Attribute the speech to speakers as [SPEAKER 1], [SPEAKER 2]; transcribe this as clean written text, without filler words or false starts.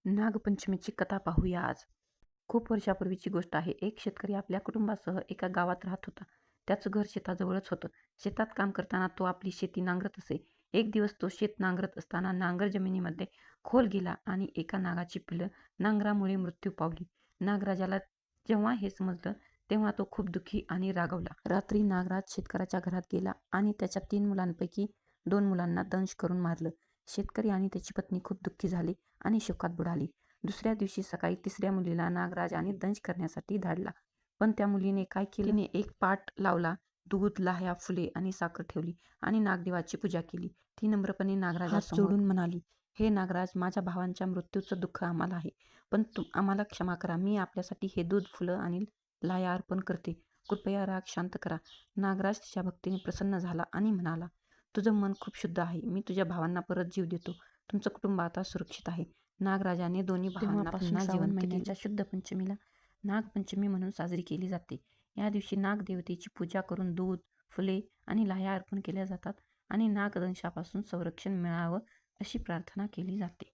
[SPEAKER 1] नागपंचमीची कथा पाहूया आज. खूप वर्षापूर्वीची गोष्ट आहे. एक शेतकरी आपल्या कुटुंबासह एका गावात राहत होता. त्याचं घर शेताजवळच होतं. शेतात काम करताना तो आपली शेती नांगरत असे. एक दिवस तो शेत नांगरत असताना नांगर जमिनीमध्ये खोल गेला आणि एका नागाची पिल्लं नांगरामुळे मृत्यू पावली. नागराजाला जेव्हा हे समजलं तेव्हा तो खूप दुःखी आणि रागावला. रात्री नागराज शेतकऱ्याच्या घरात गेला आणि त्याच्या 3 मुलांपैकी 2 मुलांना दंश करून मारलं. शेतकरी आणि त्याची पत्नी खूप दुःखी झाली आणि शोकात बुडाली. दुसऱ्या दिवशी सकाळी तिसऱ्या मुलीला नागराजाने दंश करण्यासाठी धाडला. पण त्या मुलीने काय केलं? तिने एक पाट लावला, दूध, लाह्या, फुले आणि साखर ठेवली आणि नागदेवाची पूजा केली. ती नम्रपणे नागराजासमोर हात जोडून म्हणाली, "हे नागराज, माझ्या भावांच्या मृत्यूचं दुःख आम्हाला आहे, पण आम्हाला क्षमा करा. मी आपल्यासाठी हे दूध, फुलं आणि लाह्या अर्पण करते. कृपया राग शांत करा." नागराज तिच्या भक्तीने प्रसन्न झाला आणि म्हणाला, "तुझं मन खूप शुद्ध आहे. मी तुझ्या भावांना परत जीव देतो. तुमचं कुटुंब आता सुरक्षित आहे." नागराजाने दोन्ही भावांना पुन्हा श्रावण महिन्याच्या शुद्ध पंचमीला नागपंचमी म्हणून साजरी केली जाते. या दिवशी नागदेवतेची पूजा करून दूध, फुले आणि लाह्या अर्पण केल्या जातात आणि नागदंशापासून संरक्षण मिळावं अशी प्रार्थना केली जाते.